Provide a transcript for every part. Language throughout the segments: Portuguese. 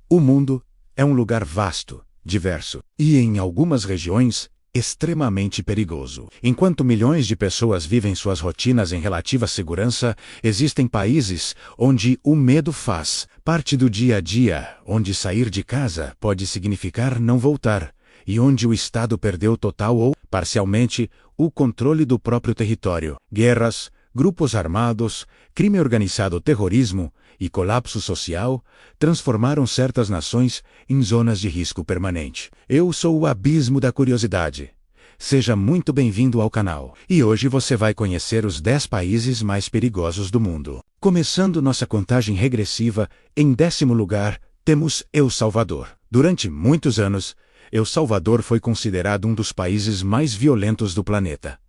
O mundo é um lugar vasto, diverso e, em algumas regiões, extremamente perigoso. Enquanto milhões de pessoas vivem suas rotinas em relativa segurança, existem países onde o medo faz parte do dia a dia, onde sair de casa pode significar não voltar, e onde o Estado perdeu total ou, parcialmente, o controle do próprio território. Guerras, grupos armados, crime organizado, terrorismo e colapso social transformaram certas nações em zonas de risco permanente. Eu sou o Abismo da Curiosidade. Seja muito bem-vindo ao canal. E hoje você vai conhecer os 10 países mais perigosos do mundo. Começando nossa contagem regressiva, em 10º lugar, temos El Salvador. Durante muitos anos, El Salvador foi considerado um dos países mais violentos do planeta.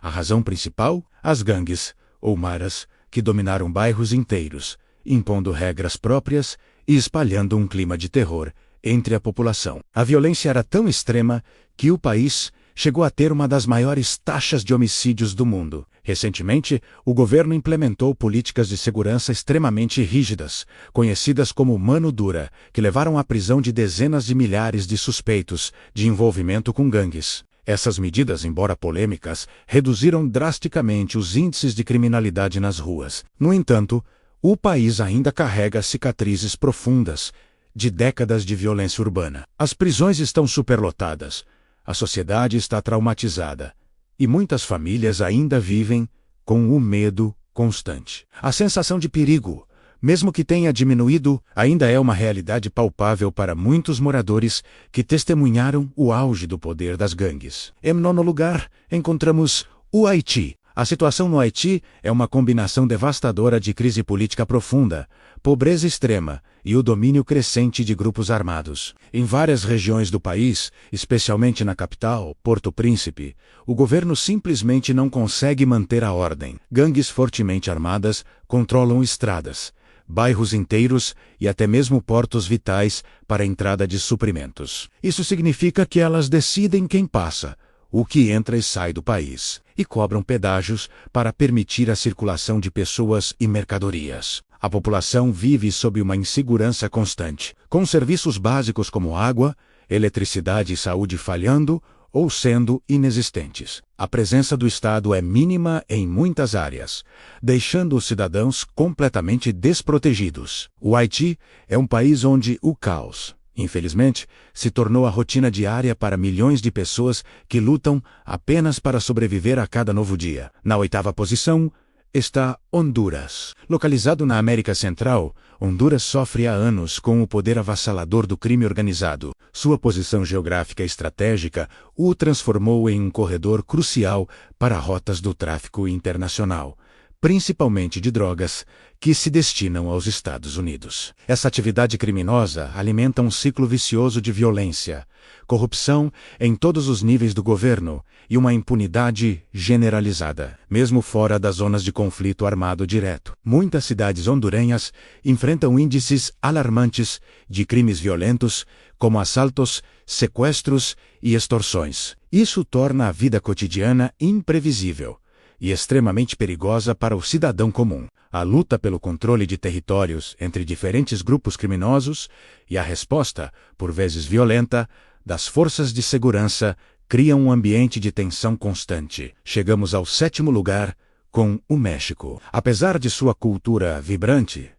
A razão principal? As gangues, ou maras, que dominaram bairros inteiros, impondo regras próprias e espalhando um clima de terror entre a população. A violência era tão extrema que o país chegou a ter uma das maiores taxas de homicídios do mundo. Recentemente, o governo implementou políticas de segurança extremamente rígidas, conhecidas como mano dura, que levaram à prisão de dezenas de milhares de suspeitos de envolvimento com gangues. Essas medidas, embora polêmicas, reduziram drasticamente os índices de criminalidade nas ruas. No entanto, o país ainda carrega cicatrizes profundas de décadas de violência urbana. As prisões estão superlotadas, a sociedade está traumatizada e muitas famílias ainda vivem com o medo constante. A sensação de perigo, mesmo que tenha diminuído, ainda é uma realidade palpável para muitos moradores que testemunharam o auge do poder das gangues. Em 9º lugar, encontramos o Haiti. A situação no Haiti é uma combinação devastadora de crise política profunda, pobreza extrema e o domínio crescente de grupos armados. Em várias regiões do país, especialmente na capital, Porto Príncipe, o governo simplesmente não consegue manter a ordem. Gangues fortemente armadas controlam estradas, bairros inteiros e até mesmo portos vitais para a entrada de suprimentos. Isso significa que elas decidem quem passa, o que entra e sai do país, e cobram pedágios para permitir a circulação de pessoas e mercadorias. A população vive sob uma insegurança constante, com serviços básicos como água, eletricidade e saúde falhando ou sendo inexistentes. A presença do Estado é mínima em muitas áreas, deixando os cidadãos completamente desprotegidos. O Haiti é um país onde o caos, infelizmente, se tornou a rotina diária para milhões de pessoas que lutam apenas para sobreviver a cada novo dia. Na 8ª posição está Honduras. Localizado na América Central, Honduras sofre há anos com o poder avassalador do crime organizado. Sua posição geográfica estratégica o transformou em um corredor crucial para rotas do tráfico internacional, principalmente de drogas, que se destinam aos Estados Unidos. Essa atividade criminosa alimenta um ciclo vicioso de violência, corrupção em todos os níveis do governo e uma impunidade generalizada, mesmo fora das zonas de conflito armado direto. Muitas cidades hondurenhas enfrentam índices alarmantes de crimes violentos, como assaltos, sequestros e extorsões. Isso torna a vida cotidiana imprevisível e extremamente perigosa para o cidadão comum. A luta pelo controle de territórios entre diferentes grupos criminosos e a resposta, por vezes violenta, das forças de segurança criam um ambiente de tensão constante. Chegamos ao 7º lugar com o México. Apesar de sua cultura vibrante,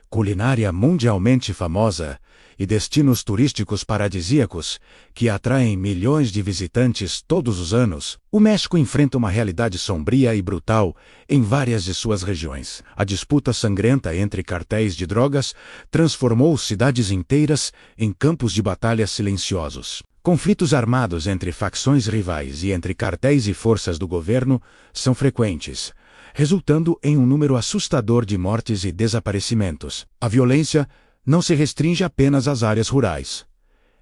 culinária mundialmente famosa e destinos turísticos paradisíacos que atraem milhões de visitantes todos os anos, o México enfrenta uma realidade sombria e brutal em várias de suas regiões. A disputa sangrenta entre cartéis de drogas transformou cidades inteiras em campos de batalha silenciosos. Conflitos armados entre facções rivais e entre cartéis e forças do governo são frequentes, resultando em um número assustador de mortes e desaparecimentos. A violência não se restringe apenas às áreas rurais.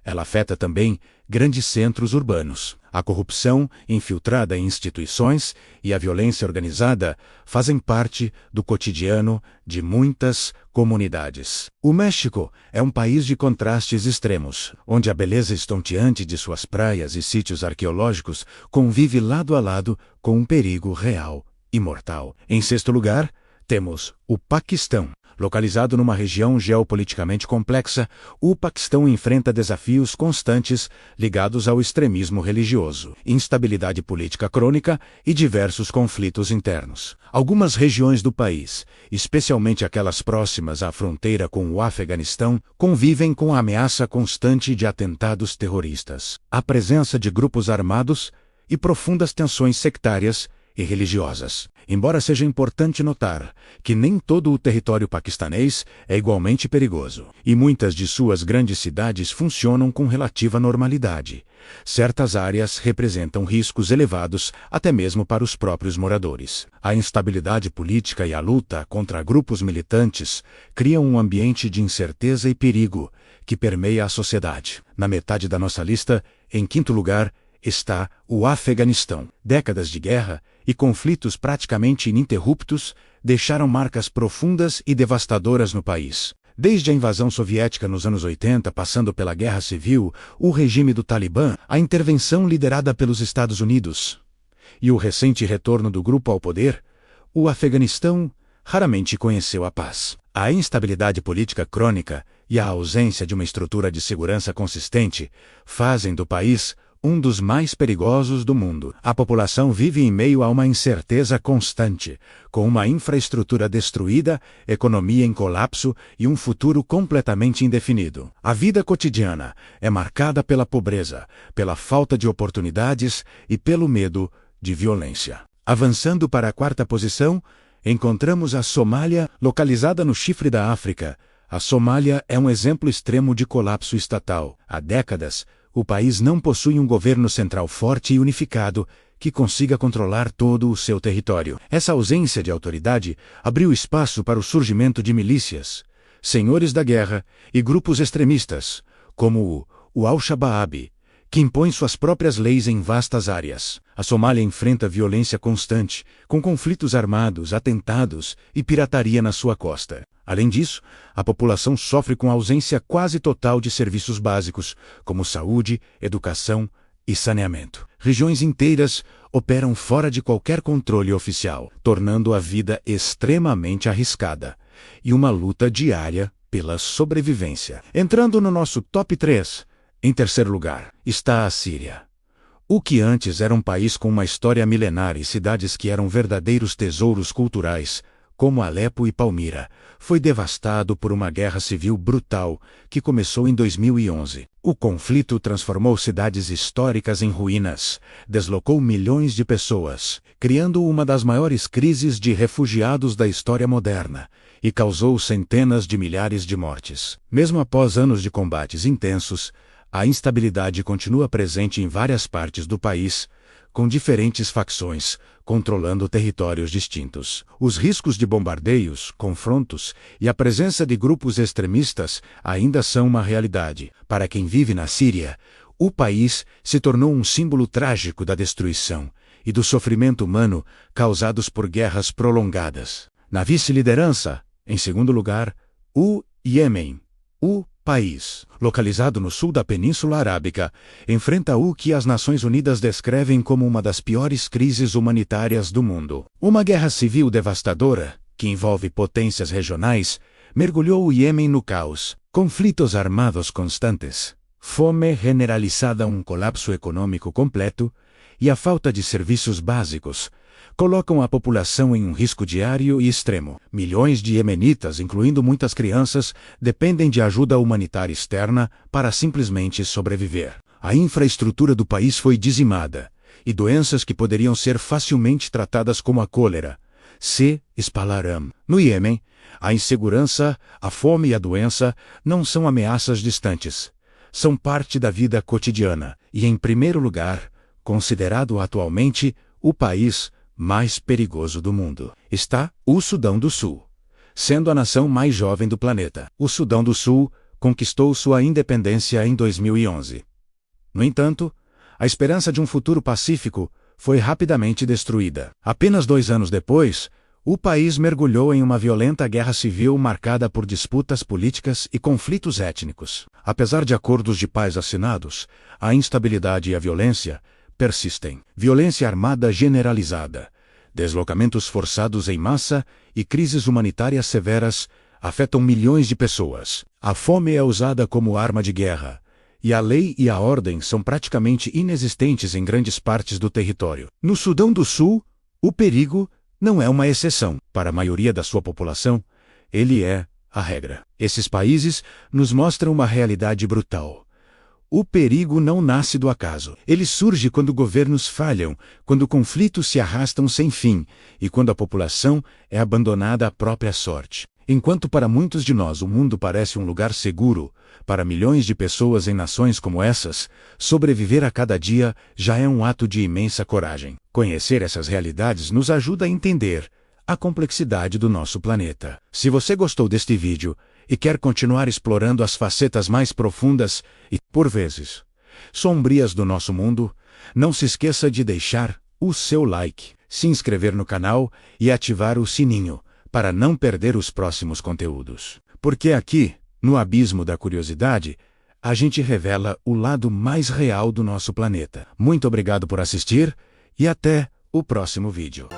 Ela afeta também grandes centros urbanos. A corrupção infiltrada em instituições e a violência organizada fazem parte do cotidiano de muitas comunidades. O México é um país de contrastes extremos, onde a beleza estonteante de suas praias e sítios arqueológicos convive lado a lado com um perigo real e mortal. Em 6º lugar, Temos o Paquistão. Localizado numa região geopoliticamente complexa, o Paquistão enfrenta desafios constantes ligados ao extremismo religioso, instabilidade política crônica e diversos conflitos internos. Algumas regiões do país, especialmente aquelas próximas à fronteira com o Afeganistão, convivem com a ameaça constante de atentados terroristas, a presença de grupos armados e profundas tensões sectárias e religiosas. Embora seja importante notar que nem todo o território paquistanês é igualmente perigoso, e muitas de suas grandes cidades funcionam com relativa normalidade, certas áreas representam riscos elevados até mesmo para os próprios moradores. A instabilidade política e a luta contra grupos militantes criam um ambiente de incerteza e perigo que permeia a sociedade. Na metade da nossa lista, em quinto lugar, está o Afeganistão. Décadas de guerra e conflitos praticamente ininterruptos deixaram marcas profundas e devastadoras no país. Desde a invasão soviética nos anos 80, passando pela Guerra Civil, o regime do Talibã, a intervenção liderada pelos Estados Unidos e o recente retorno do grupo ao poder, o Afeganistão raramente conheceu a paz. A instabilidade política crônica e a ausência de uma estrutura de segurança consistente fazem do país um dos mais perigosos do mundo. A população vive em meio a uma incerteza constante, com uma infraestrutura destruída, economia em colapso e um futuro completamente indefinido. A vida cotidiana é marcada pela pobreza, pela falta de oportunidades e pelo medo de violência. Avançando para a quarta posição, encontramos a Somália, localizada no chifre da África. A Somália é um exemplo extremo de colapso estatal. Há décadas, o país não possui um governo central forte e unificado que consiga controlar todo o seu território. Essa ausência de autoridade abriu espaço para o surgimento de milícias, senhores da guerra e grupos extremistas, como o Al-Shabaab, que impõe suas próprias leis em vastas áreas. A Somália enfrenta violência constante, com conflitos armados, atentados e pirataria na sua costa. Além disso, a população sofre com a ausência quase total de serviços básicos, como saúde, educação e saneamento. Regiões inteiras operam fora de qualquer controle oficial, tornando a vida extremamente arriscada e uma luta diária pela sobrevivência. Entrando no nosso top 3, em terceiro lugar, está a Síria. O que antes era um país com uma história milenar e cidades que eram verdadeiros tesouros culturais, como Alepo e Palmira, foi devastado por uma guerra civil brutal que começou em 2011. O conflito transformou cidades históricas em ruínas, deslocou milhões de pessoas, criando uma das maiores crises de refugiados da história moderna, e causou centenas de milhares de mortes. Mesmo após anos de combates intensos, a instabilidade continua presente em várias partes do país, com diferentes facções, controlando territórios distintos. Os riscos de bombardeios, confrontos e a presença de grupos extremistas ainda são uma realidade. Para quem vive na Síria, o país se tornou um símbolo trágico da destruição e do sofrimento humano causados por guerras prolongadas. Na vice-liderança, em segundo lugar, o Iêmen. O país, localizado no sul da Península Arábica, enfrenta o que as Nações Unidas descrevem como uma das piores crises humanitárias do mundo. Uma guerra civil devastadora, que envolve potências regionais, mergulhou o Iêmen no caos. Conflitos armados constantes, fome generalizada, um colapso econômico completo e a falta de serviços básicos colocam a população em um risco diário e extremo. Milhões de iemenitas, incluindo muitas crianças, dependem de ajuda humanitária externa para simplesmente sobreviver. A infraestrutura do país foi dizimada, e doenças que poderiam ser facilmente tratadas como a cólera se espalharam. No Iêmen, a insegurança, a fome e a doença não são ameaças distantes. São parte da vida cotidiana e, em primeiro lugar, considerado atualmente o país mais perigoso do mundo, está o Sudão do Sul, sendo a nação mais jovem do planeta. O Sudão do Sul conquistou sua independência em 2011. No entanto, a esperança de um futuro pacífico foi rapidamente destruída. Apenas 2 anos depois, o país mergulhou em uma violenta guerra civil marcada por disputas políticas e conflitos étnicos. Apesar de acordos de paz assinados, a instabilidade e a violência persistem. Violência armada generalizada, deslocamentos forçados em massa e crises humanitárias severas afetam milhões de pessoas. A fome é usada como arma de guerra, e a lei e a ordem são praticamente inexistentes em grandes partes do território. No Sudão do Sul, o perigo não é uma exceção. Para a maioria da sua população, ele é a regra. Esses países nos mostram uma realidade brutal. O perigo não nasce do acaso. Ele surge quando governos falham, quando conflitos se arrastam sem fim e quando a população é abandonada à própria sorte. Enquanto para muitos de nós o mundo parece um lugar seguro, para milhões de pessoas em nações como essas, sobreviver a cada dia já é um ato de imensa coragem. Conhecer essas realidades nos ajuda a entender a complexidade do nosso planeta. Se você gostou deste vídeo e quer continuar explorando as facetas mais profundas e, por vezes, sombrias do nosso mundo, não se esqueça de deixar o seu like, se inscrever no canal e ativar o sininho para não perder os próximos conteúdos. Porque aqui, no Abismo da Curiosidade, a gente revela o lado mais real do nosso planeta. Muito obrigado por assistir e até o próximo vídeo.